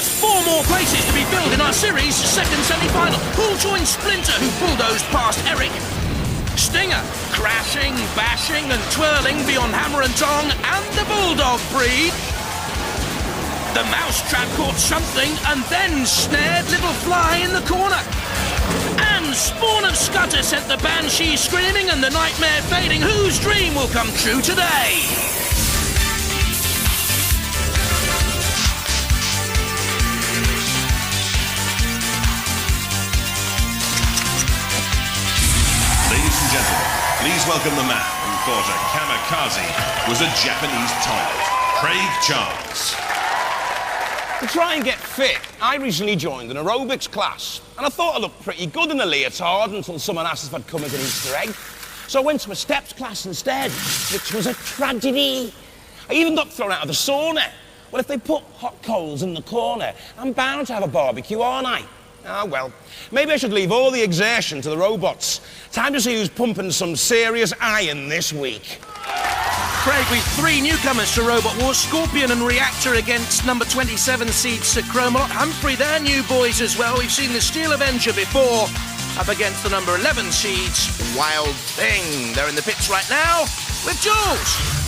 Just 4 more places to be filled in our series' second semi-final. Who'll join Splinter, who bulldozed past Eric? Stinger, crashing, bashing and twirling beyond hammer and tong, and the bulldog breed. The mousetrap caught something and then snared little fly in the corner. And Spawn of Scudder sent the banshee screaming and the nightmare fading. Whose dream will come true today? Ladies and gentlemen, please welcome the man who thought a kamikaze was a Japanese toilet, Craig Charles. To try and get fit, I recently joined an aerobics class, and I thought I looked pretty good in a leotard until someone asked if I'd come as an Easter egg. So I went to a steps class instead, which was a tragedy. I even got thrown out of the sauna. Well, if they put hot coals in the corner, I'm bound to have a barbecue, aren't I? Ah, well, maybe I should leave all the exertion to the robots. Time to see who's pumping some serious iron this week. Craig, we've 3 newcomers to Robot Wars. Scorpion and Reactor against number 27 seed Chromalot. Humphrey, they're new boys as well. We've seen the Steel Avenger before, up against the number 11 seeds Wild Thing. They're in the pits right now with Jules.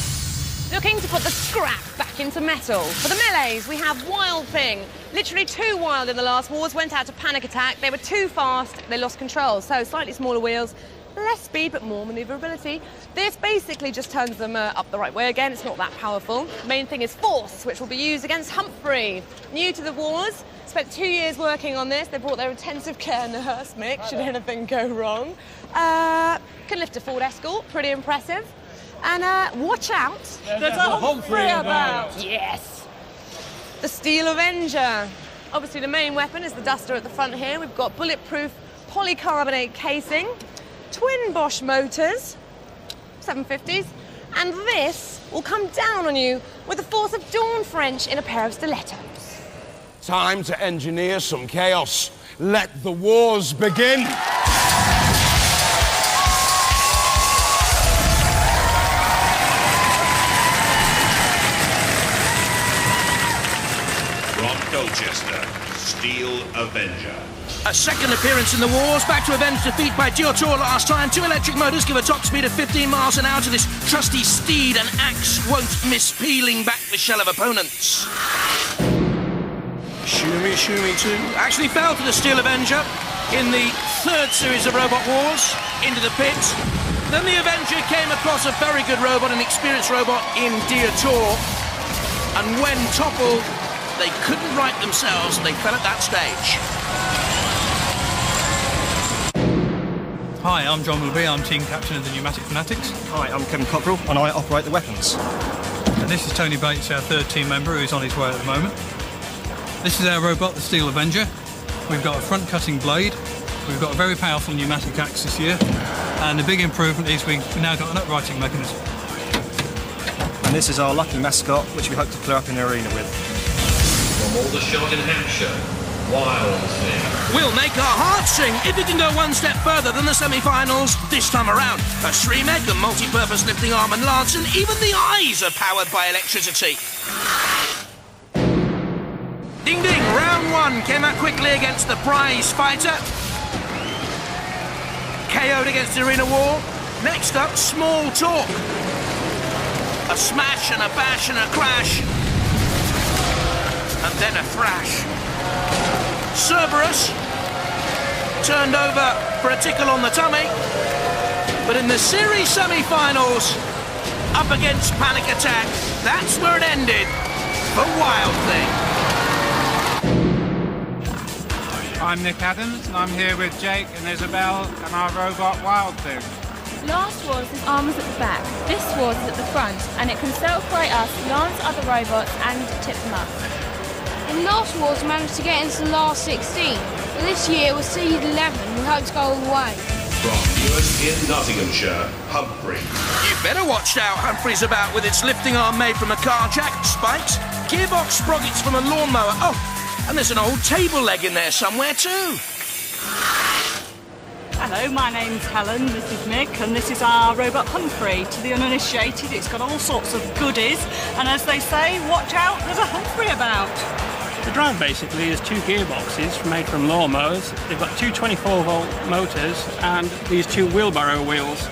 Looking to put the scrap back into metal. For the melees, we have Wild Thing. Literally too wild in the last wars, went out to panic attack. They were too fast, they lost control. So slightly smaller wheels, less speed but more manoeuvrability. This basically just turns them up the right way again. It's not that powerful. Main thing is force, which will be used against Humphrey. New to the wars, spent 2 years working on this. They brought their intensive care nurse, Mick, should anything go wrong. Can lift a Ford Escort, pretty impressive. And watch out, there's a Humphrey about. Yes. The Steel Avenger. Obviously the main weapon is the duster at the front here. We've got bulletproof polycarbonate casing, twin Bosch motors, 750s, and this will come down on you with the force of Dawn French in a pair of stilettos. Time to engineer some chaos. Let the wars begin. From Colchester, Steel Avenger. A second appearance in the wars, back to avenge defeat by Diottor last time. 2 electric motors give a top speed of 15 miles an hour to this trusty steed, and axe won't miss peeling back the shell of opponents. Shoomy, Shoomy 2 actually fell to the Steel Avenger in the 3rd series of Robot Wars, into the pit. Then the Avenger came across a very good robot, an experienced robot in Diottor, and when toppled, they couldn't right themselves, and they fell at that stage. Hi, I'm John Willoughby, I'm team captain of the Pneumatic Fanatics. Hi, I'm Kevin Cockrell and I operate the weapons. And this is Tony Bates, our 3rd team member, who's on his way at the moment. This is our robot, the Steel Avenger. We've got a front-cutting blade, we've got a very powerful pneumatic axe this year, and the big improvement is we've now got an uprighting mechanism. And this is our lucky mascot, which we hope to clear up in the arena with. From Aldershot in Hampshire, Wild Thing. We'll make our hearts sing if we can go one step further than the semi-finals this time around. A stream-egg, a multi-purpose lifting arm and lance, and even the eyes are powered by electricity. Ding ding, round 1 came out quickly against the prize fighter. KO'd against the arena war. Next up, Small Talk. A smash and a bash and a crash. And then a thrash. Cerberus turned over for a tickle on the tummy, but in the series semi-finals, up against Panic Attack, that's where it ended for Wild Thing. I'm Nick Adams, and I'm here with Jake and Isabel and our robot Wild Thing. Last Wars, his arm is at the back. This Wars is at the front, and it can self-right us, lance other robots, and tip them up. In last Wars, managed to get into the last 16. But this year, we're seed 11. We hope to go all the way. From Newark in Nottinghamshire, Humphrey. You better watch how Humphrey's about with its lifting arm made from a car jack, spikes, gearbox sprockets from a lawnmower. Oh, and there's an old table leg in there somewhere too. Hello, my name's Helen, this is Mick, and this is our robot Humphrey. To the uninitiated, it's got all sorts of goodies, and as they say, watch out, there's a Humphrey about. The drive basically is 2 gearboxes made from lawnmowers. They've got 2 24-volt motors and these 2 wheelbarrow wheels.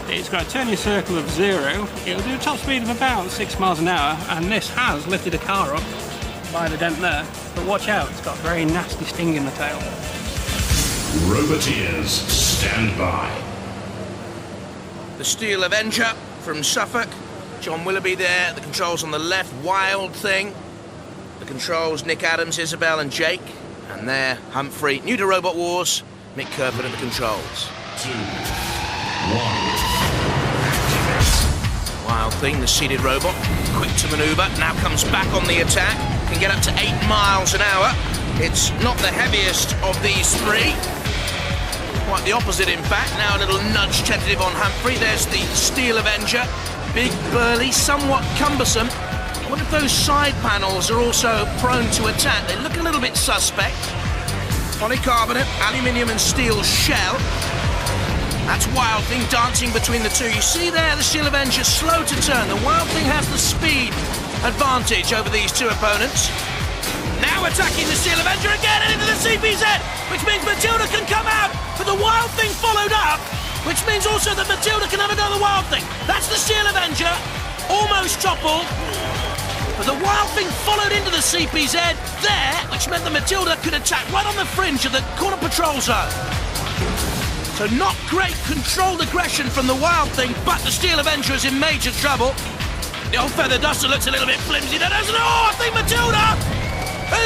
It's got a turning circle of 0. It'll do a top speed of about 6 miles an hour, and this has lifted a car up by the dent there. But watch out, it's got a very nasty sting in the tail. Roboteers, stand by. The Steel Avenger from Suffolk. John Willoughby there, the controls on the left, Wild Thing. The controls, Nick Adams, Isabel and Jake. And there, Humphrey, new to Robot Wars, Mick Kirkwood at the controls. 2, 1, activate. Wild Thing, the seated robot, quick to manoeuvre, now comes back on the attack, can get up to 8 miles an hour. It's not the heaviest of these 3. Quite the opposite, in fact. Now a little nudge tentative on Humphrey. There's the Steel Avenger. Big, burly, somewhat cumbersome. I wonder if those side panels are also prone to attack. They look a little bit suspect. Polycarbonate, aluminium and steel shell. That's Wild Thing dancing between the 2. You see there, the Steel Avenger slow to turn. The Wild Thing has the speed advantage over these 2 opponents. Now attacking the Steel Avenger again and into the CPZ, which means Matilda can come out, but the Wild Thing followed up, which means also that Matilda can have another Wild Thing. That's the Steel Avenger, almost toppled, but the Wild Thing followed into the CPZ there, which meant that Matilda could attack right on the fringe of the corner patrol zone. So not great controlled aggression from the Wild Thing, but the Steel Avenger is in major trouble. The old feather duster looks a little bit flimsy, doesn't it? Oh, I think Matilda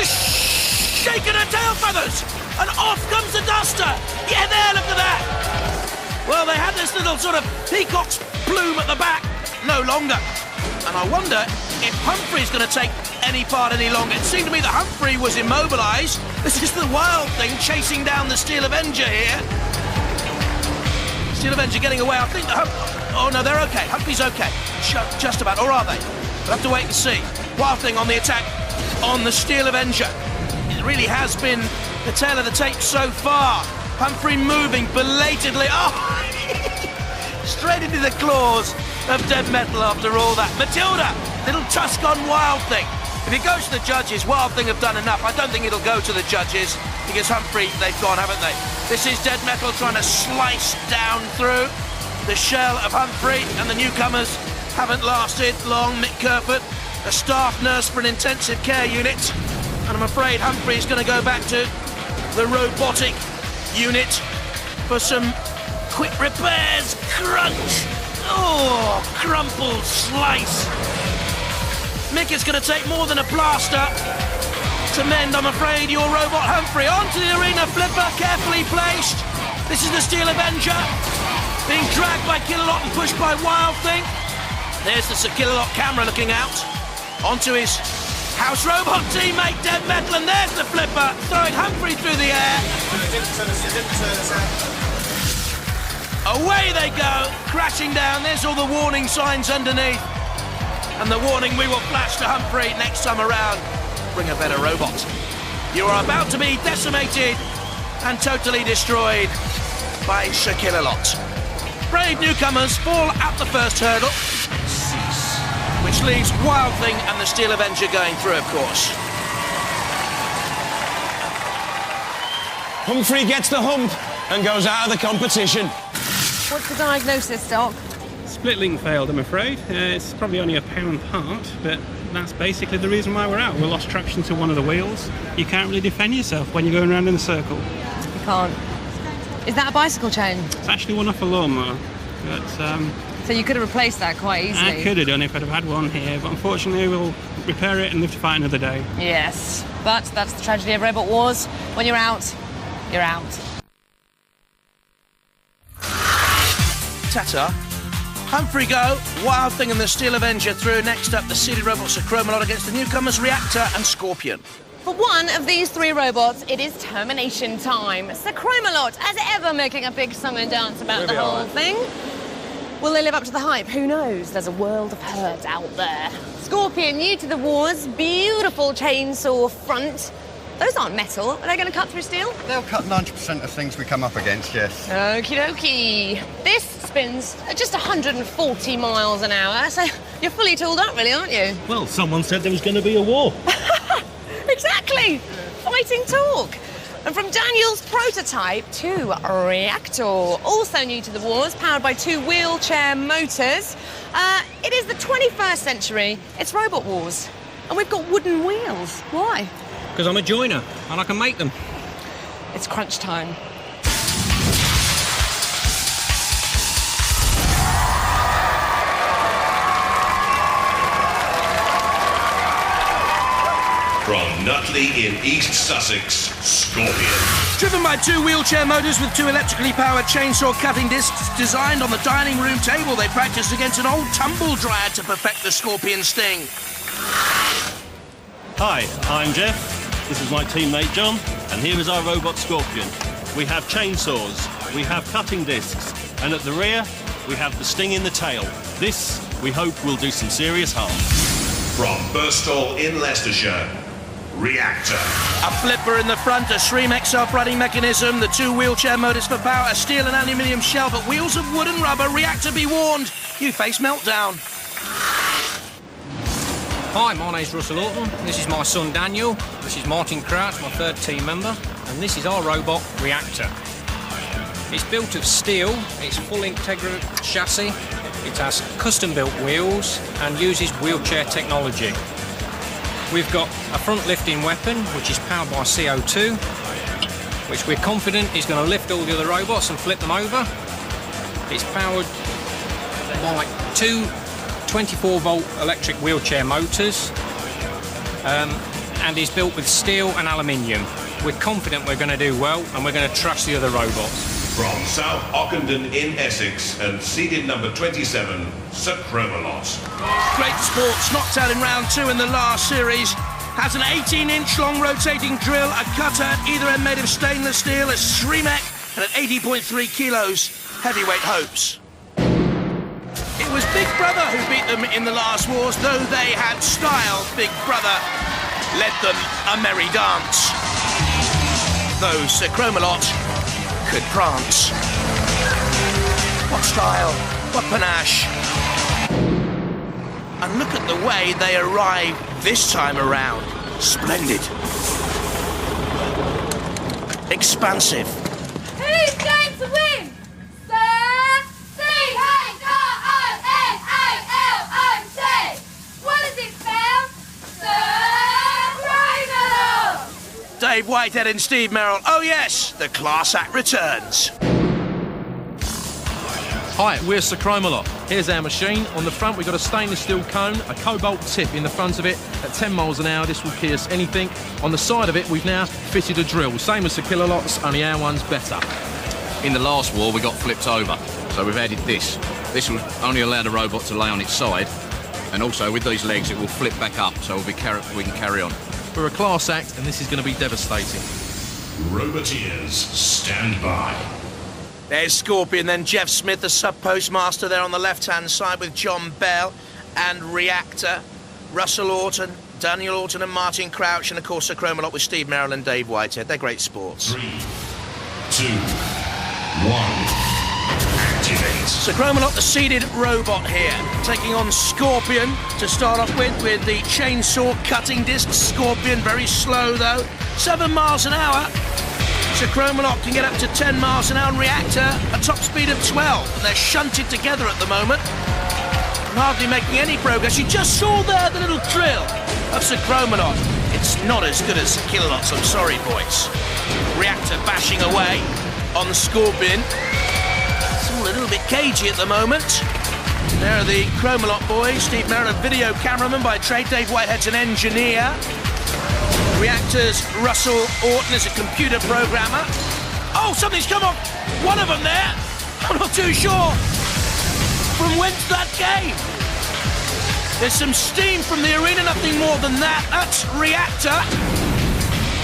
is shaking her tail feathers, and off comes the duster. Yeah, there, look at that. Well, they had this little sort of peacock's plume at the back, no longer. And I wonder if Humphrey's going to take any part any longer. It seemed to me that Humphrey was immobilised. This is the Wild Thing chasing down the Steel Avenger here. Steel Avenger getting away. I think that oh no, they're okay. Humphrey's okay. Just about, or are they? We'll have to wait and see. Wild Thing on the attack on the Steel Avenger. It really has been the tail of the tape so far. Humphrey moving belatedly. Oh, straight into the claws of Dead Metal after all that. Matilda, little tusk on Wild Thing. If it goes to the judges, Wild Thing have done enough. I don't think it'll go to the judges because Humphrey, they've gone, haven't they? This is Dead Metal trying to slice down through the shell of Humphrey, and the newcomers haven't lasted long. Mick Kirkwood, a staff nurse for an intensive care unit, and I'm afraid Humphrey is going to go back to the robotic unit for some quick repairs. Crunch! Oh, crumple, slice. Mick is going to take more than a plaster to mend, I'm afraid, your robot Humphrey. Onto the arena flipper, carefully placed. This is the Steel Avenger, being dragged by Killalot and pushed by Wild Thing. There's the Sir Killalot camera looking out. Onto his house robot teammate, Dead Metal, and there's the flipper, throwing Humphrey through the air. Away they go, crashing down. There's all the warning signs underneath. And the warning, we will flash to Humphrey next time around. Bring a better robot. You are about to be decimated and totally destroyed by Sir Killalot. Brave newcomers fall at the first hurdle, which leaves Wild Thing and the Steel Avenger going through, of course. Humphrey gets the hump and goes out of the competition. What's the diagnosis, Doc? Split link failed, I'm afraid. It's probably only a pound part, but that's basically the reason why we're out. We lost traction to one of the wheels. You can't really defend yourself when you're going around in a circle. You can't. Is that a bicycle chain? It's actually one off a lawnmower. But, so you could have replaced that quite easily? I could have done if I'd have had one here, but unfortunately we'll repair it and live to fight another day. Yes, but that's the tragedy of Robot Wars. When you're out, you're out. Ta-ta. Humphrey go, Wild Thing and the Steel Avenger through. Next up, the seated robots of Chromalot against the newcomers, Reactor and Scorpion. For one of these 3 robots, it is termination time. Sir Chromalot, as ever, making a big song and dance about the whole thing. Will they live up to the hype? Who knows? There's a world of hurt out there. Scorpion, new to the wars, beautiful chainsaw front. Those aren't metal. Are they going to cut through steel? They'll cut 90% of things we come up against, yes. Okie dokie. This spins at just 140 miles an hour, so you're fully tooled up, really, aren't you? Well, someone said there was going to be a war. Exactly. Exactly! Fighting talk. And from Daniel's prototype to Reactor, also new to the wars, powered by 2 wheelchair motors. It is the 21st century. It's Robot Wars. And we've got wooden wheels. Why? Because I'm a joiner and I can make them. It's crunch time. From Nutley in East Sussex, Scorpion. Driven by 2 wheelchair motors with 2 electrically powered chainsaw cutting discs designed on the dining room table, they practiced against an old tumble dryer to perfect the Scorpion sting. Hi, I'm Jeff. This is my teammate John, and here is our robot Scorpion. We have chainsaws, we have cutting discs, and at the rear, we have the sting in the tail. This, we hope, will do some serious harm. From Birstall in Leicestershire, Reactor. A flipper in the front, a Shremek self-running mechanism, the 2 wheelchair motors for power, a steel and aluminium shell, but wheels of wood and rubber. Reactor, be warned, you face meltdown. Hi, my name's Russell Orton. This is my son Daniel. This is Martin Crouch, my 3rd team member. And this is our robot, Reactor. It's built of steel, it's full Integra chassis, it has custom-built wheels and uses wheelchair technology. We've got a front lifting weapon, which is powered by CO2, which we're confident is going to lift all the other robots and flip them over. It's powered by 2 24-volt electric wheelchair motors and is built with steel and aluminium. We're confident we're going to do well and we're going to trash the other robots. From South Ockenden in Essex and seeded number 27, Sir Cromalot. Great Sports knocked out in round 2 in the last series. Has an 18-inch long rotating drill, a cutter, either end made of stainless steel, a Shremek, and at 80.3 kilos, heavyweight hopes. It was Big Brother who beat them in the last wars, though they had style. Big Brother led them a merry dance. Though Sir Cromalot could prance. What style, what panache. And look at the way they arrived this time around. Splendid. Expansive. Who's going to win? Sir C-H-R-O-M-A-L-O-T. What does it spell? Sir Cromalot. Dave Whitehead and Steve Merrill. Oh yes, the class act returns. Hi, we're Sir Cromalot. Here's our machine. On the front, we've got a stainless steel cone, a cobalt tip in the front of it. At 10 miles an hour, this will pierce anything. On the side of it, we've now fitted a drill, same as the Kilolots, only our one's better. In the last war, we got flipped over, so we've added this. This will only allow the robot to lay on its side, and also with these legs, it will flip back up, so we can carry on. We're a class act, and this is going to be devastating. Roboteers, stand by. There's Scorpion, then Jeff Smith, the sub-postmaster there on the left-hand side with John Bell and Reactor, Russell Orton, Daniel Orton and Martin Crouch, and of course Sir Cromalot with Steve Merrill and Dave Whitehead. They're great sports. 3, 2, 1. Activate. Sir Cromalot, the seated robot here, taking on Scorpion to start off with the chainsaw cutting disc. Scorpion, very slow though, 7 miles an hour. Sir Cromalot can get up to 10 miles an hour and Reactor a top speed of 12. And they're shunted together at the moment, hardly making any progress. You just saw there the little drill of Sir Cromalot. It's not as good as Kilolots, I'm sorry, boys. Reactor bashing away on Scorpion. It's all a little bit cagey at the moment. There are the Cromalot boys. Steve Merrill, a video cameraman by trade. Dave Whitehead's an engineer. Reactor's Russell Orton is a computer programmer. Oh, something's come off one of them there. I'm not too sure from whence that came. There's some steam from the arena, nothing more than that. That's Reactor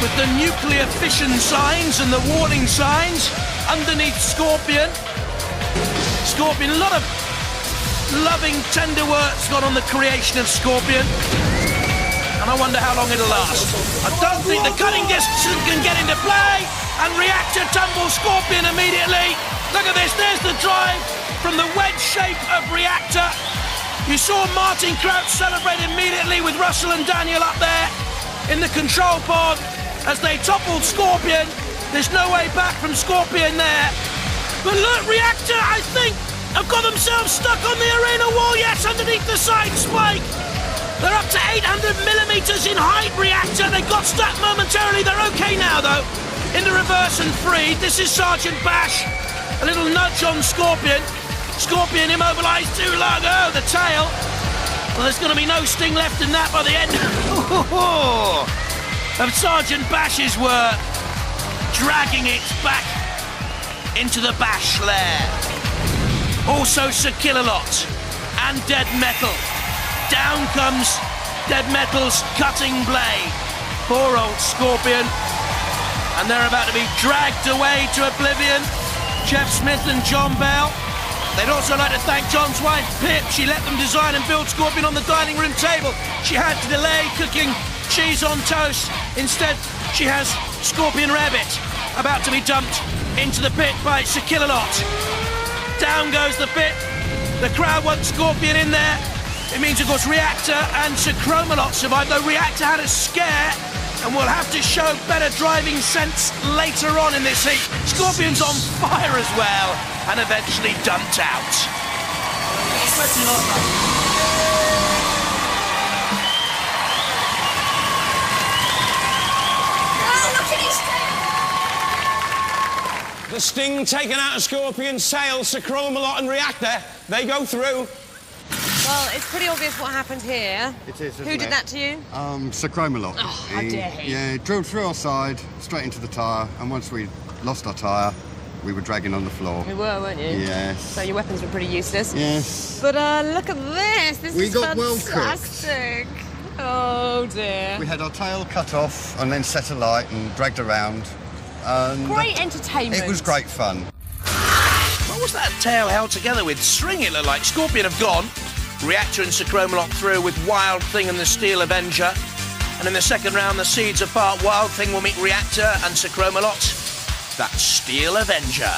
with the nuclear fission signs and the warning signs underneath Scorpion. Scorpion, a lot of loving, tender work's gone on the creation of Scorpion. And I wonder how long it'll last. I don't think the cutting discs can get into play. And Reactor tumbles Scorpion immediately. Look at this, there's the drive from the wedge shape of Reactor. You saw Martin Crouch celebrate immediately with Russell and Daniel up there. in the control pod as they toppled Scorpion. There's no way back from Scorpion there. But look, Reactor, I think, have got themselves stuck on the arena wall, yes, underneath the side spike. They're up to 800 millimeters in height, Reactor. They got stuck momentarily. They're okay now, though. Into reverse and free. This is Sergeant Bash. A little nudge on Scorpion. Scorpion immobilized too long. Oh, the tail. Well, there's going to be no sting left in that by the end of Sergeant Bash's work. Dragging it back into the Bash lair. Also Sir Killalot and Dead Metal. Down comes Dead Metal's cutting blade. Poor old Scorpion. And they're about to be dragged away to oblivion. Jeff Smith and John Bell. They'd also like to thank John's wife, Pip. She let them design and build Scorpion on the dining room table. She had to delay cooking cheese on toast. Instead, she has Scorpion Rabbit about to be dumped into the pit by Sir Killalot. Down goes the pit. The crowd wants Scorpion in there. It means, of course, Reactor and Sir Chromalot survived, though Reactor had a scare and will have to show better driving sense later on in this heat. Scorpion's on fire as well and eventually dumped out. The sting taken out of Scorpion's tail, Sir Chromalot and Reactor, they go through. Well, it's pretty obvious what happened here. It is, Who did that to you? Sir Chromalot. Oh, how dare he. Yeah, drilled through our side, straight into the tyre, and once we lost our tyre, we were dragging on the floor. You were, weren't you? Yes. So your weapons were pretty useless. Yes. But look at this. This We is got well fantastic. Oh, dear. We had our tail cut off and then set alight and dragged around. And Great entertainment. It was great fun. What was that tail held together with? String, it looked like. Scorpion have gone. Reactor and Sir Chromalot through with Wild Thing and the Steel Avenger. And in the second round, the seeds apart. Wild Thing will meet Reactor and Sir Chromalot. That's Steel Avenger.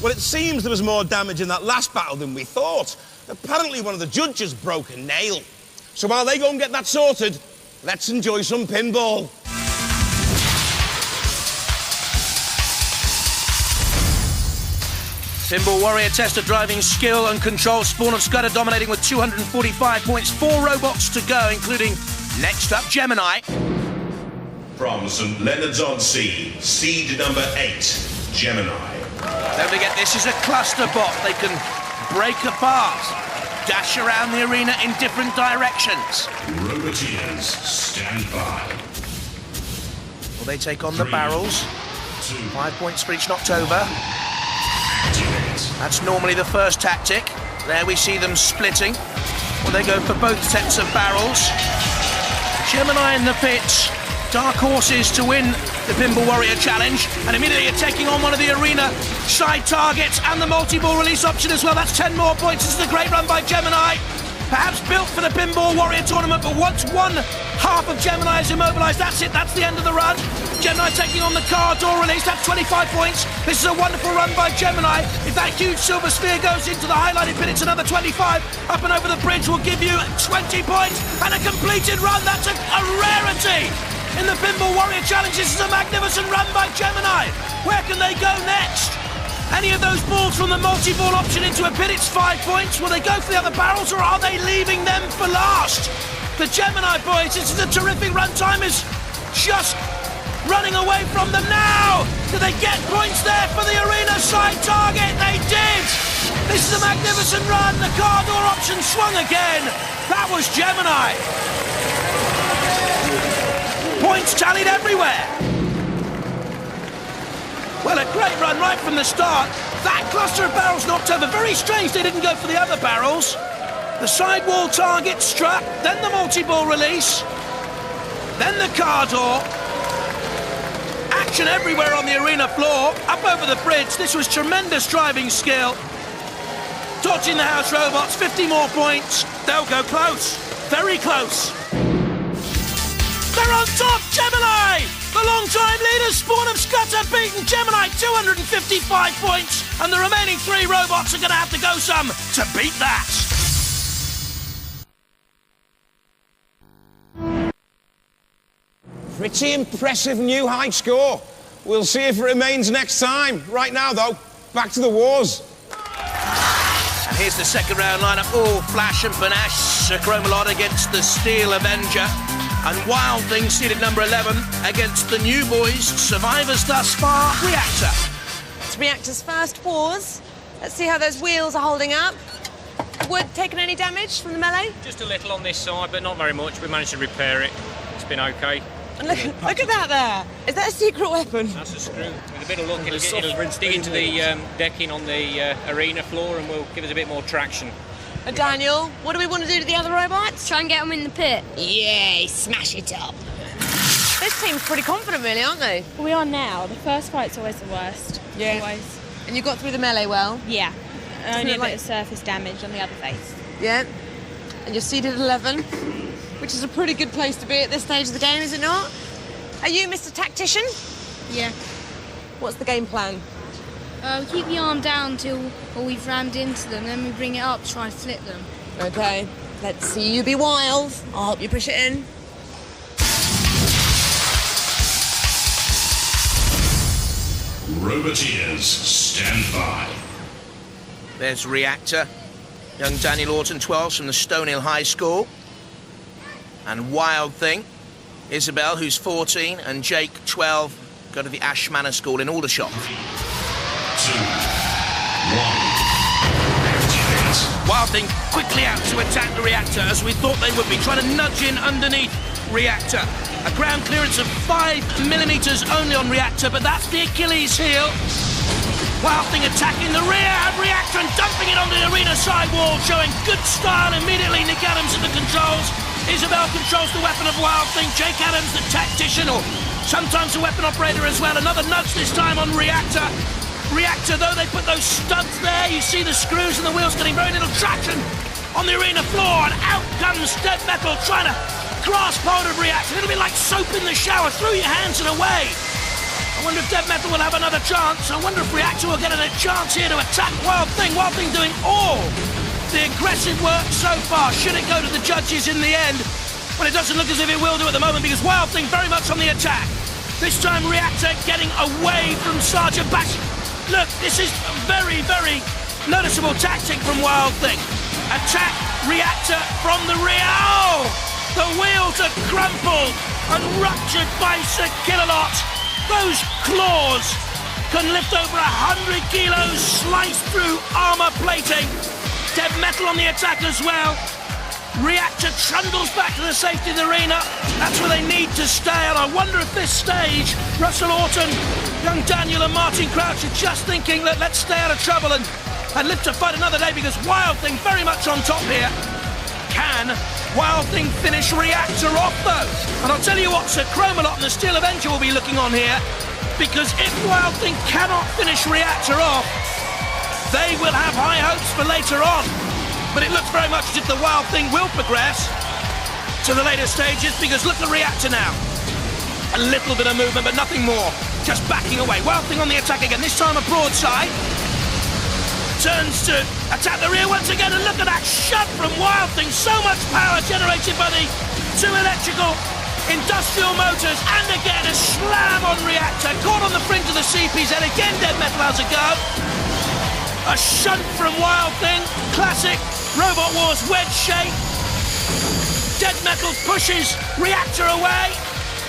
Well, it seems there was more damage in that last battle than we thought. Apparently one of the judges broke a nail. So while they go and get that sorted, let's enjoy some pinball. Pinball Warrior test of driving skill and control. Spawn of Scudder dominating with 245 points. 4 robots to go, including, next up, Gemini. From St Leonard's-on-Sea, seed number 8, Gemini. Don't forget, this is a cluster bot. They can break apart, dash around the arena in different directions. Roboteers, stand by. Will they take on the barrels? 5 points for each knocked over. That's normally the first tactic. There we see them splitting. Well, they go for both sets of barrels. Gemini in the pits. Dark horses to win the Pinball Warrior Challenge. And immediately you're taking on one of the arena side targets and the multi-ball release option as well. That's 10 more points. This is a great run by Gemini. Perhaps built for the Pinball Warrior tournament, but once one half of Gemini is immobilized, that's it. That's the end of the run. Gemini taking on the car door release. That's 25 points. This is a wonderful run by Gemini. If that huge silver sphere goes into the highlighted pit, it's another 25. Up and over the bridge will give you 20 points. And a completed run. That's a rarity in the Pinball Warrior Challenge. This is a magnificent run by Gemini. Where can they go next? Any of those balls from the multi-ball option into a pit, it's 5 points. Will they go for the other barrels, or are they leaving them for last? The Gemini boys, this is a terrific run. Time is just running away from them now. Do they get points there for the arena side target? They did. This is a magnificent run. The car door option swung again. That was Gemini. Points tallied everywhere. Well, a great run right from the start. That cluster of barrels knocked over. Very strange they didn't go for the other barrels. The sidewall target struck, then the multi-ball release, then the car door. Action everywhere on the arena floor, up over the bridge. This was tremendous driving skill. Dodging the house robots, 50 more points. They'll go close, very close. They're on top, Gemini! The long-time leaders, Spawn of Scudder, beaten Gemini, 255 points. And the remaining 3 robots are going to have to go some to beat that. Pretty impressive new high score. We'll see if it remains next time. Right now, though, back to the wars. And here's the second round lineup. Oh, flash and panache. Sir Chromalot against the Steel Avenger. And Wild Thing seated number 11 against the new boys, survivors thus far, Reactor. It's Reactor's first wars. Let's see how those wheels are holding up. Wood taken any damage from the melee? Just a little on this side, but not very much. We managed to repair it. It's been okay. And look at that there. Is that a secret weapon? That's a screw. With a bit of luck, it'll dig into the decking on the arena floor and will give us a bit more traction. Daniel, what do we want to do to the other robots? Try and get them in the pit. Yay, smash it up. This team's pretty confident, really, aren't they? We are now. The first fight's always the worst. Yeah. Always. And you got through the melee well? Yeah. Only a like- bit of surface damage on the other face. Yeah. And you're seated 11, which is a pretty good place to be at this stage of the game, is it not? Are you Mr. Tactician? Yeah. What's the game plan? We keep the arm down till we've rammed into them, then we bring it up to try and flip them. Okay. Let's see you be wild. I'll help you push it in. Roboteers, stand by. There's Reactor. Young Daniel Orton, 12 from the Stonehill High School. And Wild Thing. Isabel, who's 14, and Jake, 12, go to the Ash Manor School in Aldershot. 2, 1. Wild Thing quickly out to attack the Reactor, as we thought they would be, trying to nudge in underneath Reactor. A ground clearance of 5mm only on Reactor, but that's the Achilles heel. Wild Thing attacking the rear, and Reactor and dumping it onto the arena sidewall, showing good style immediately. Nick Adams at the controls. Isabel controls the weapon of Wild Thing. Jake Adams, the tactician, or sometimes the weapon operator as well. Another nudge this time on Reactor. Reactor, though, they put those studs there. You see the screws and the wheels getting very little traction on the arena floor, and out comes Dead Metal trying to grasp hold of Reactor. It'll be like soap in the shower. Throw your hands and away. I wonder if Dead Metal will have another chance. I wonder if Reactor will get a chance here to attack Wild Thing. Wild Thing doing all the aggressive work so far. Should it go to the judges in the end? Well, it doesn't look as if it will do at the moment, because Wild Thing very much on the attack. This time Reactor getting away from Sergeant Bash. Look, this is a very, very noticeable tactic from Wild Thing. Attack Reactor from the rear. Oh! The wheels are crumpled and ruptured by Sir Killalot. Those claws can lift over 100 kilos, sliced through armour plating. Dead Metal on the attack as well. Reactor trundles back to the safety of the arena. That's where they need to stay, and I wonder if this stage, Russell Orton, young Daniel and Martin Crouch are just thinking that let's stay out of trouble and live to fight another day, because Wild Thing very much on top here. Can Wild Thing finish Reactor off, though? And I'll tell you what, Sir Chromalot and the Steel Avenger will be looking on here, because if Wild Thing cannot finish Reactor off, they will have high hopes for later on. But it looks very much as if the Wild Thing will progress to the later stages, because look at Reactor now. A little bit of movement, but nothing more. Just backing away. Wild Thing on the attack again, this time a broadside. Turns to attack the rear once again, and look at that shot from Wild Thing. So much power generated by the two electrical industrial motors, and again a slam on Reactor. Caught on the fringe of the CP's head. Again, Dead Metal has a go. A shunt from Wild Thing, classic Robot Wars wedge shape. Dead Metal pushes Reactor away.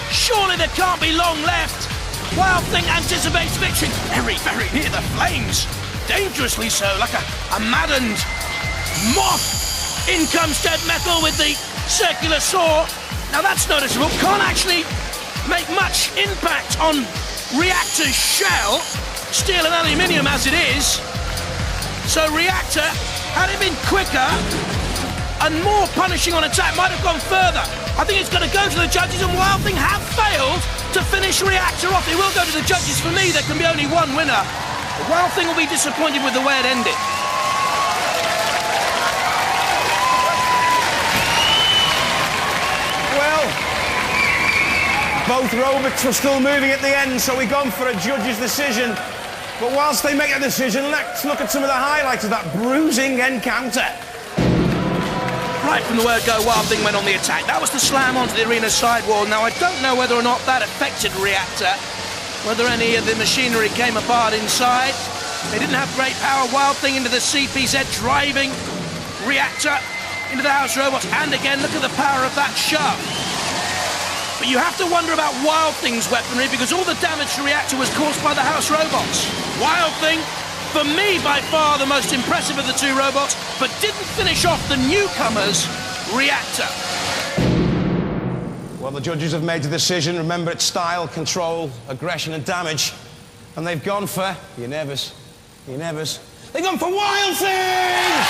Surely there can't be long left. Wild Thing anticipates victory. Very, very near the flames. Dangerously so, like a maddened moth. In comes Dead Metal with the circular saw. Now that's noticeable. Can't actually make much impact on Reactor's shell. Steel and aluminium as it is. So Reactor, had it been quicker and more punishing on attack, might have gone further. I think it's going to go to the judges, and Wild Thing have failed to finish Reactor off. It will go to the judges. For me, there can be only one winner. The Wild Thing will be disappointed with the way it ended. Well, both robots were still moving at the end, so we've gone for a judge's decision. But whilst they make a decision, let's look at some of the highlights of that bruising encounter. Right from the word go, Wild Thing went on the attack. That was the slam onto the arena sidewall. Now, I don't know whether or not that affected Reactor, whether any of the machinery came apart inside. They didn't have great power. Wild Thing into the CPZ, driving Reactor into the house robots. And again, look at the power of that shove. But you have to wonder about Wild Thing's weaponry, because all the damage to Reactor was caused by the house robots. Wild Thing, for me, by far the most impressive of the two robots, but didn't finish off the newcomers, Reactor. Well, the judges have made a decision. Remember, it's style, control, aggression and damage. And they've gone for... You're nervous. You're nervous. They've gone for Wild Thing!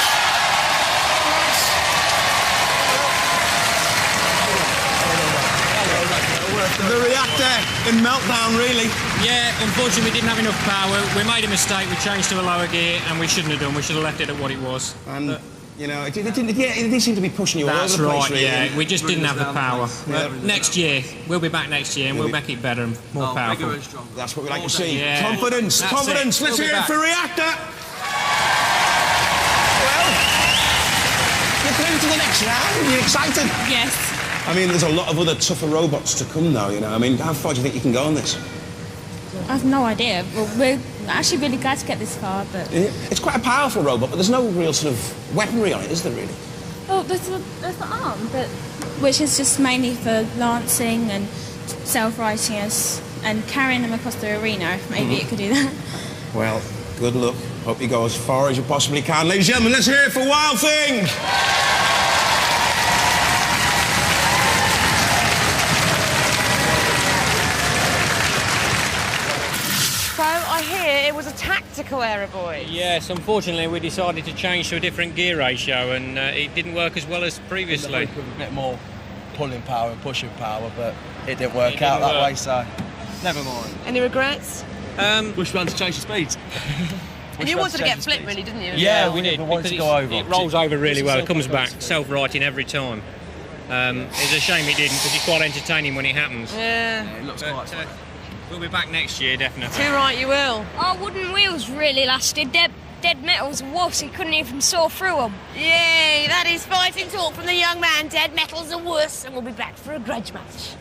The Reactor in meltdown, really. Yeah, unfortunately we didn't have enough power. We made a mistake, we changed to a lower gear, and we shouldn't have done. We should have left it at what it was. And, you know, it did seem to be pushing you all over the place. That's right, really. yeah. We just didn't have the power. Next year, we'll be back next year, and we'll make it better and more powerful. That's what we like to see. Yeah. Confidence, That's confidence. it. Let's We'll hear be it for Reactor. Well, you're through to the next round. Are you excited? Yes. I mean, there's a lot of other tougher robots to come now, you know. I mean, how far do you think you can go on this? I have no idea. Well, we're actually really glad to get this far, but... Yeah. It's quite a powerful robot, but there's no real sort of weaponry on it, is there, really? Oh, there's the arm, but which is just mainly for lancing and self-righting us and carrying them across the arena. Maybe it could do that. Well, good luck. Hope you go as far as you possibly can. Ladies and gentlemen, let's hear it for Wild Thing! So I hear it was a tactical error, boys. Yes, unfortunately we decided to change to a different gear ratio, and it didn't work as well as previously. A bit more pulling power and pushing power, but it didn't work out that way, so never mind. Any regrets? Wish we had to change the speeds. And you wanted to get flipped, really, didn't you? Yeah, we did. wanted to go over. It rolls over really well. It comes back self-righting every time. It's a shame it didn't, because it's quite entertaining when it happens. Yeah. It looks quite we'll be back next year, definitely. Too right, you will. Our wooden wheels really lasted. Dead metal's worse, he couldn't even saw through them. Yay, that is fighting talk from the young man. Dead metals are worse, and we'll be back for a grudge match.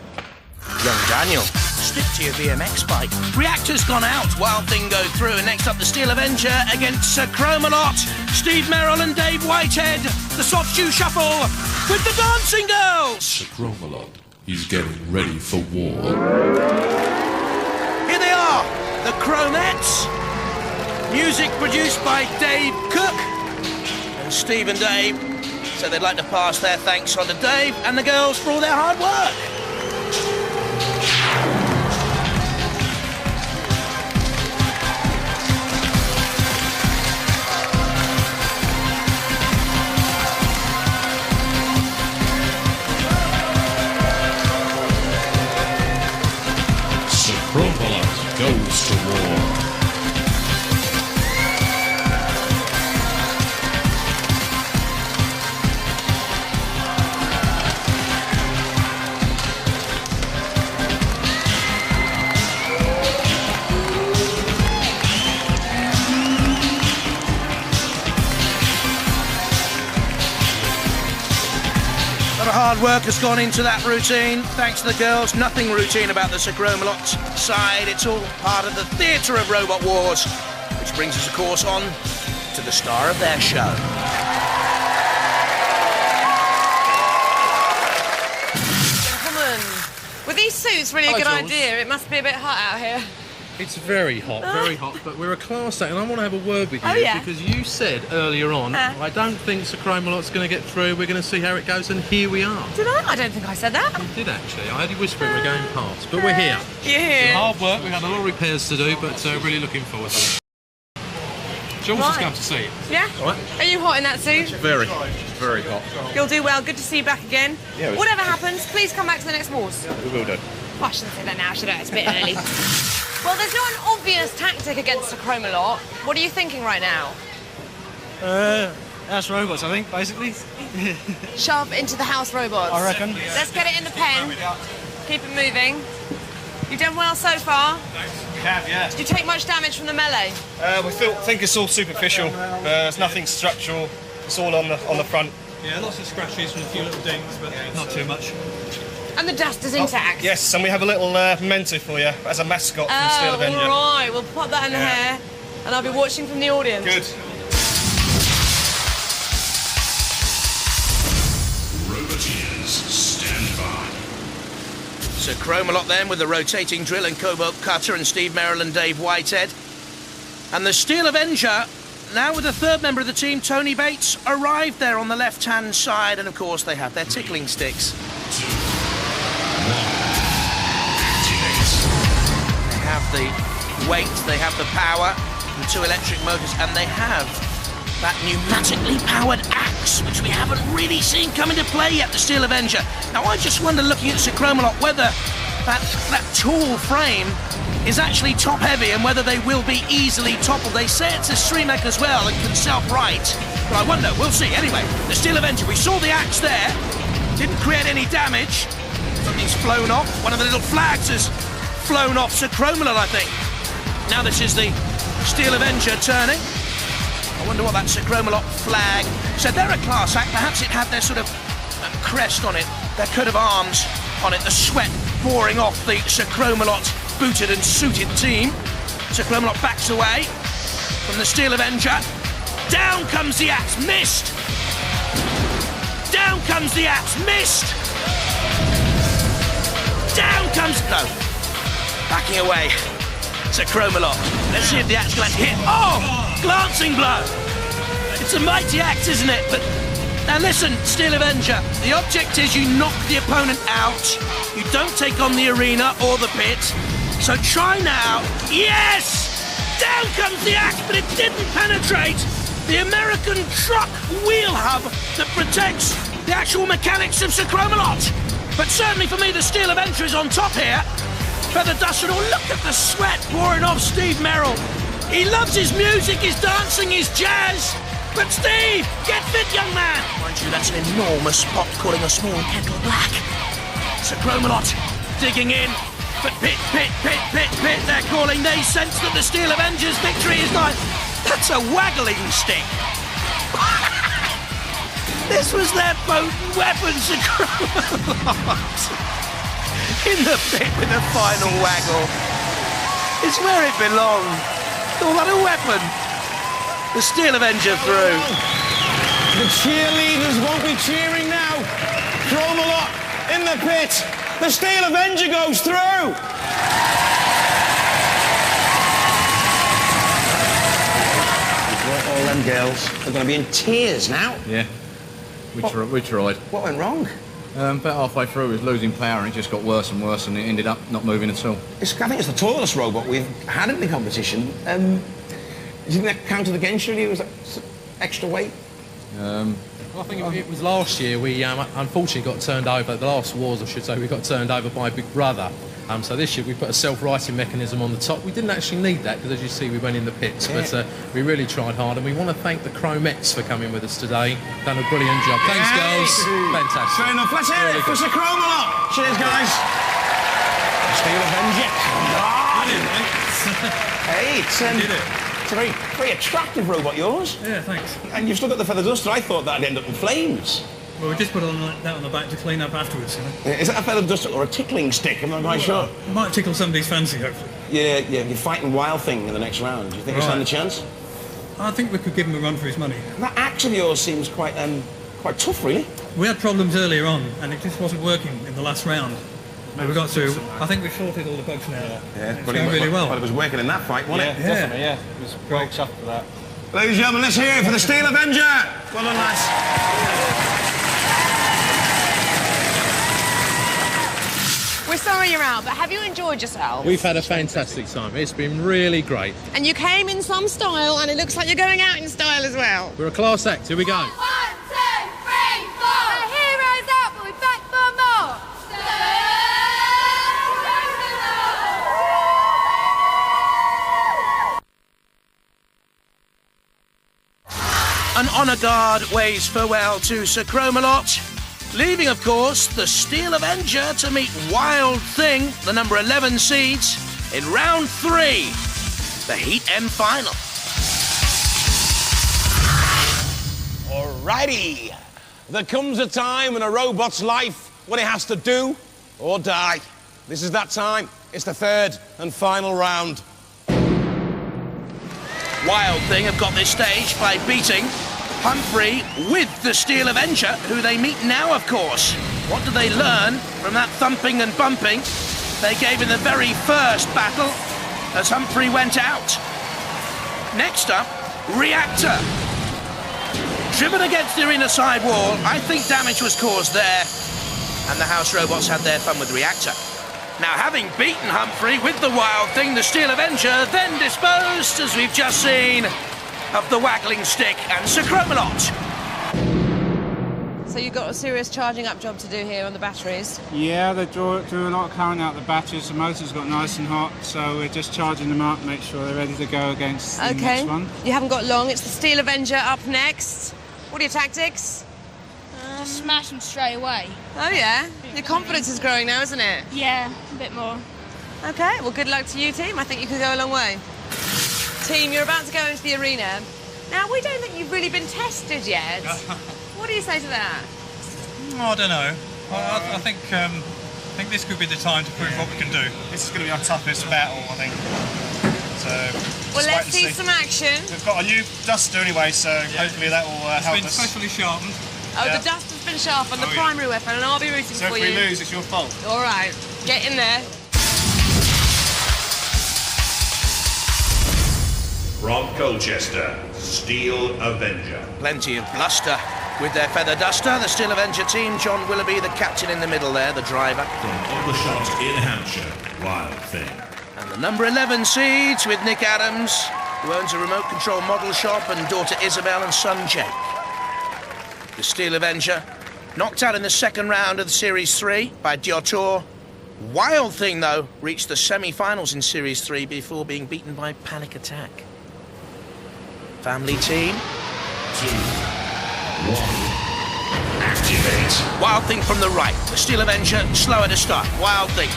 Young Daniel, stick to your BMX bike. Reactor's gone out, Wild Thing go through, and next up the Steel Avenger against Sir Chromalot, Steve Merrill and Dave Whitehead. The soft shoe shuffle with the Dancing Girls. Sir Chromalot, he's getting ready for war. Here they are, the Chromettes. Music produced by Dave Cook. And Steve and Dave said they'd like to pass their thanks on to Dave and the girls for all their hard work. Sir Chromalot goes to war. A lot of hard work has gone into that routine. Thanks to the girls. Nothing routine about the Sir Chromalot side. It's all part of the theatre of Robot Wars. Which brings us, of course, on to the star of their show. Gentlemen, were these suits really a good idea? It must be a bit hot out here. It's very hot, but we're a class act, and I want to have a word with you, because you said earlier on, I don't think Sir Chromalot's going to get through, we're going to see how it goes, and here we are. Did I? I don't think I said that. You did actually, I heard you whispering we're going past, but we're here. You're here. It's hard work, we've had a lot of repairs to do, but really looking forward to it. Jules has come to see you. Yeah? All right. Are you hot in that suit? Very hot. You'll do well. Good to see you back again. Yeah, Whatever happens, please come back to the next wars. We will do. Well, I shouldn't say that now, should I? It's a bit early. Well, there's not an obvious tactic against a Chromalot. What are you thinking right now? House robots, I think, basically. Shove into the house robots. I reckon. Let's get it in the pen. Keep it moving. You've done well so far. We have, yeah. Did you take much damage from the melee? We think it's all superficial. There's nothing structural. It's all on the front. Yeah, lots of scratches and a few little dings, but not too much. And the dust is intact. Yes, and we have a little memento for you as a mascot from Steel Avenger. All right, we'll pop that in the hair, and I'll be watching from the audience. Good. Roboteers, stand by. So Chromalot then with the rotating drill and Cobalt Cutter and Steve Merrill and Dave Whitehead. And the Steel Avenger, now with the third member of the team, Tony Bates, arrived there on the left-hand side, and of course they have their tickling sticks. They have the weight, they have the power, and 2 electric motors, and they have that pneumatically powered axe, which we haven't really seen come into play yet, the Steel Avenger. Now I just wonder, looking at Sir Chromalot, whether that tall frame is actually top-heavy and whether they will be easily toppled. They say it's a streamlink as well and can self-right, but I wonder, we'll see. Anyway, the Steel Avenger, we saw the axe there, didn't create any damage. Something's flown off. One of the little flags has flown off Sir Chromalot, I think. Now this is the Steel Avenger turning. I wonder what that Sir Chromalot flag said. They're a class act. Perhaps it had their sort of crest on it, their coat of arms on it, the sweat pouring off the Sir Chromalot booted and suited team. Sir Chromalot backs away from the Steel Avenger. Down comes the axe, missed. Down comes the axe, missed. Down comes, no. Backing away, Sir Chromalot. Let's see if the axe can actually hit. Oh! Glancing blow. It's a mighty axe, isn't it? But now listen, Steel Avenger, the object is you knock the opponent out. You don't take on the arena or the pit. So try now. Yes! Down comes the axe, but it didn't penetrate the American truck wheel hub that protects the actual mechanics of Sir Chromalot. But certainly for me, the Steel Avenger is on top here. Feather dust and all. Look at the sweat pouring off Steve Merrill. He loves his music, his dancing, his jazz. But Steve, get fit, young man. Mind you, that's an enormous pot calling a small kettle black. Sir Chromalot digging in. But pit, they're calling. They sense that the Steel Avenger's victory is nigh. That's a waggling stick. This was their potent weapon, Sir Chromalot. In the pit with the final waggle. It's where it belonged. Oh, what a weapon. The Steel Avenger through. The cheerleaders won't be cheering now. Chromalot in the pit. The Steel Avenger goes through. All them girls are going to be in tears now. Yeah, we tried. What went wrong? About halfway through, it was losing power and it just got worse and worse and it ended up not moving at all. I think it's the tallest robot we've had in the competition. Didn't that counted against you? Was that extra weight? Well, I think it was last year we unfortunately got turned over, the last wars I should say, we got turned over by Big Brother. So this year we put a self-righting mechanism on the top. We didn't actually need that because as you see we went in the pits, but we really tried hard and we want to thank the Chromettes for coming with us today. Done a brilliant job. Thanks girls. Fantastic. Fair enough. Let's hear it for Sir Chromalot. Cheers guys. Steel Avenger. Hey, it's a very attractive robot, yours. Yeah, thanks. And you've still got the feather duster. I thought that'd end up in flames. Well, we just put that on the back to clean up afterwards, you know. Is that a feather duster or a tickling stick? I'm not quite sure. It might tickle somebody's fancy, hopefully. Yeah, you're fighting Wild Thing in the next round. Do you think you stand a chance? I think we could give him a run for his money. That axe of yours seems quite tough, really. We had problems earlier on, and it just wasn't working in the last round. We got through. I think we've sorted all the bugs now. Yeah, it's going really well. Well, it was working in that fight, wasn't it? Definitely, yeah. It was well chuffed for that. Ladies and gentlemen, let's hear it for the Steel Avenger. Well done, lads. We're sorry you're out, but have you enjoyed yourself? We've had a fantastic time. It's been really great. And you came in some style, and it looks like you're going out in style as well. We're a class act. Here we go. 1, 2, 3, 4. The hero's out, but we're back for more. An honour guard waves farewell to Sir Chromalot, leaving, of course, the Steel Avenger to meet Wild Thing, the number 11 seeds, in round 3, the Heat M final. Alrighty. There comes a time in a robot's life when it has to do or die. This is that time. It's the third and final round. Wild Thing have got this stage by beating Humphrey with the Steel Avenger, who they meet now, of course. What do they learn from that thumping and bumping they gave in the very first battle as Humphrey went out? Next up, Reactor. Driven against the arena side wall, I think damage was caused there, and the house robots had their fun with Reactor. Now, having beaten Humphrey with the Wild Thing, the Steel Avenger then disposed, as we've just seen, of the Waggling Stick and Sir Chromalot. So you've got a serious charging up job to do here on the batteries? Yeah, they drew a lot of current out the batteries. The motors got nice and hot, so we're just charging them up, make sure they're ready to go against the next one. You haven't got long. It's the Steel Avenger up next. What are your tactics? Smash them straight away. Oh, yeah? Your confidence is growing now, isn't it? Yeah, a bit more. OK, well, good luck to you, team. I think you can go a long way. Team, you're about to go into the arena. Now, we don't think you've really been tested yet. What do you say to that? I don't know. I think this could be the time to prove what we can do. This is going to be our toughest battle, I think. So, well, let's see some action. We've got a new duster anyway, so hopefully that will help us. It's been specially sharpened. Oh, the dust has been sharpened, the primary weapon, and I'll be rooting for you. So if we lose, it's your fault. All right, get in there. From Colchester, Steel Avenger. Plenty of bluster with their feather duster. The Steel Avenger team, John Willoughby, the captain in the middle there, the driver. From Aldershot in Hampshire, Wild Thing. And the number 11 seeds with Nick Adams, who owns a remote control model shop, and daughter Isabel and son Jake. The Steel Avenger, knocked out in the second round of the Series 3 by Diotor. Wild Thing, though, reached the semi-finals in Series 3 before being beaten by Panic Attack. Family team. 2, 1, activate. Wild Thing from the right. The Steel Avenger, slower to start. Wild Thing,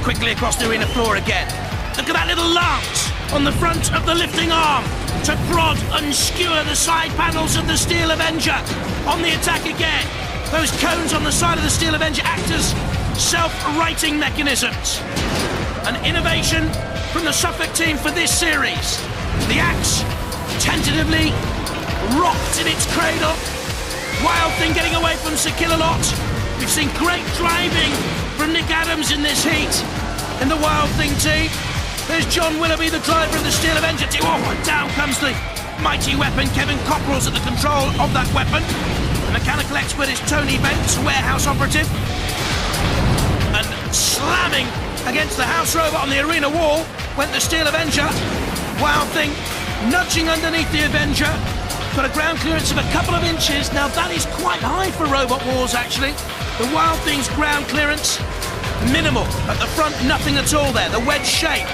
quickly across the arena floor again. Look at that little lance on the front of the lifting arm to prod and skewer the side panels of the Steel Avenger. On the attack again. Those cones on the side of the Steel Avenger act as self-righting mechanisms. An innovation from the Suffolk team for this series. The axe tentatively rocked in its cradle. Wild Thing getting away from Sir Killalot. We've seen great driving from Nick Adams in this heat in the Wild Thing team. There's John Willoughby, the driver of the Steel Avenger team. Oh, and down comes the mighty weapon. Kevin Cockrell's at the control of that weapon. The mechanical expert is Tony Bentz, warehouse operative. And slamming against the house robot on the arena wall went the Steel Avenger. Wild Thing nudging underneath the Avenger. Got a ground clearance of a couple of inches. Now that is quite high for Robot Wars, actually. The Wild Thing's ground clearance, minimal. At the front, nothing at all there. The wedge shape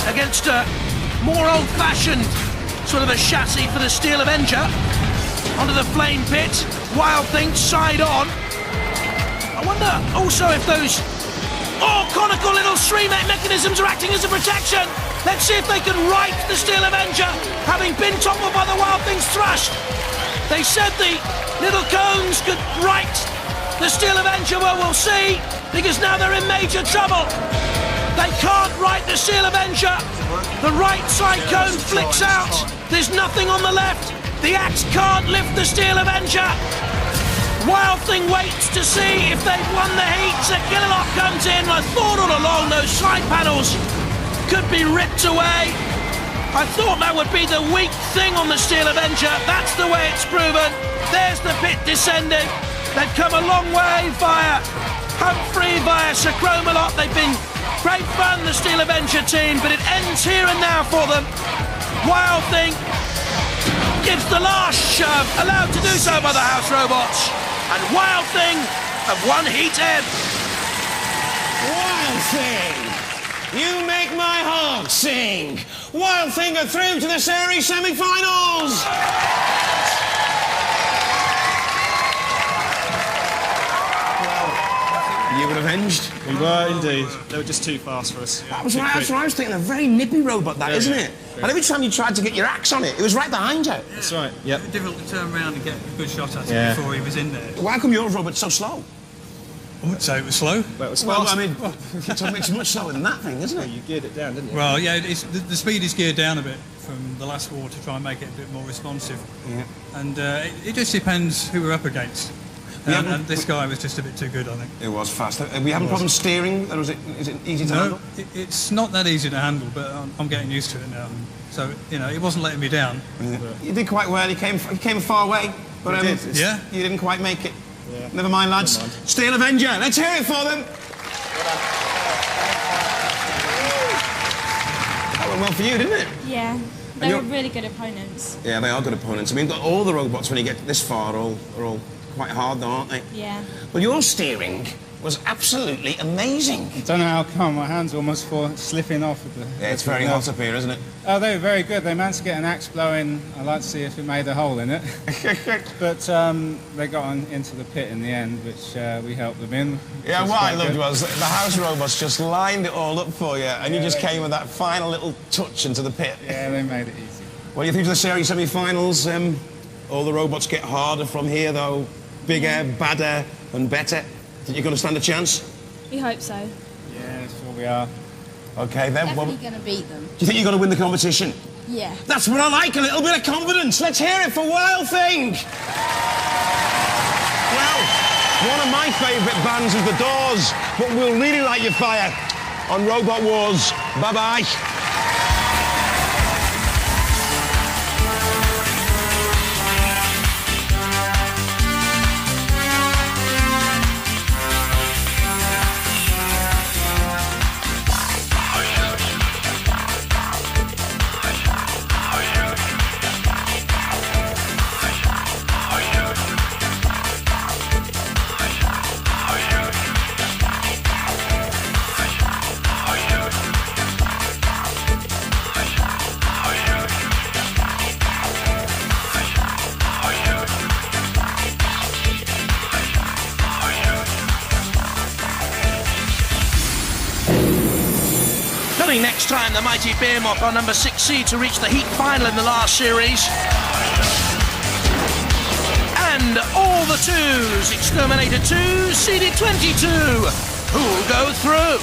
against a more old-fashioned sort of a chassis for the Steel Avenger. Onto the flame pit. Wild Thing side on. I wonder also if those conical little stream mechanisms are acting as a protection. Let's see if they can right the Steel Avenger, having been toppled by the Wild Thing's thrust. They said the little cones could right the Steel Avenger. Well, we'll see, because now they're in major trouble. They can't right the Steel Avenger. The right side cone flicks out. There's nothing on the left. The axe can't lift the Steel Avenger. Wild Thing waits to see if they've won the heat. Sir Killalot comes in. I thought all along those side panels could be ripped away. I thought that would be the weak thing on the Steel Avenger. That's the way it's proven. There's the pit descending. They've come a long way via Humphrey, via Sir Chromalot. They've been great fun, the Steel Avenger team, but it ends here and now for them. Wild Thing gives the last shove, allowed to do so by the house robots. And Wild Thing have won heat ebb. Wild Thing! You make my heart sing! Wild Thing are through to the series semi-finals! Well, you were avenged. We were indeed. They were just too fast for us. That's what I was thinking. A very nippy robot, that, isn't it? And every time you tried to get your axe on it, it was right behind you. That's right. Yep. It was difficult to turn around and get a good shot at it before he was in there. Why come your robot's so slow? I wouldn't say it was slow. Well, I mean, it's much slower than that thing, isn't it? You geared it down, didn't you? Well, yeah, the speed is geared down a bit from the last war to try and make it a bit more responsive. Yeah. And it just depends who we're up against. And this guy was just a bit too good, I think. It was fast. We having problems steering, or is it easy to handle? It's not that easy to handle, but I'm getting used to it now. So, you know, it wasn't letting me down. Yeah. You did quite well. You came a far way, but yeah, you didn't quite make it. Yeah. Never mind, lads. Steel Avenger, let's hear it for them. That went well for you, didn't it? Yeah, they were really good opponents. Yeah, they are good opponents. I mean, all the robots, when you get this far, are all quite hard, though, aren't they? Yeah. Well, your steering was absolutely amazing. I don't know how come my hands almost slipping off. Yeah, it's very hot up here, isn't it? Oh, they were very good. They managed to get an axe blowing. I'd like to see if it made a hole in it. But they got into the pit in the end, which we helped them in. Yeah, what I loved was the house robots just lined it all up for you, and you just came with that final little touch into the pit. Yeah, they made it easy. What do you think of the series semi-finals? All the robots get harder from here, though. Bigger, badder, and better. Think you're going to stand a chance? We hope so. Yeah, sure we are. Okay, then. Definitely going to beat them. Do you think you're going to win the competition? Yeah. That's what I like, a little bit of confidence. Let's hear it for Wild Thing. Well, one of my favourite bands is The Doors, but we'll really light your fire on Robot Wars. Bye-bye. Next time, the mighty Behemoth are number 6 seed to reach the heat final in the last series. And all the twos, Exterminator 2, seeded 22. Who'll go through?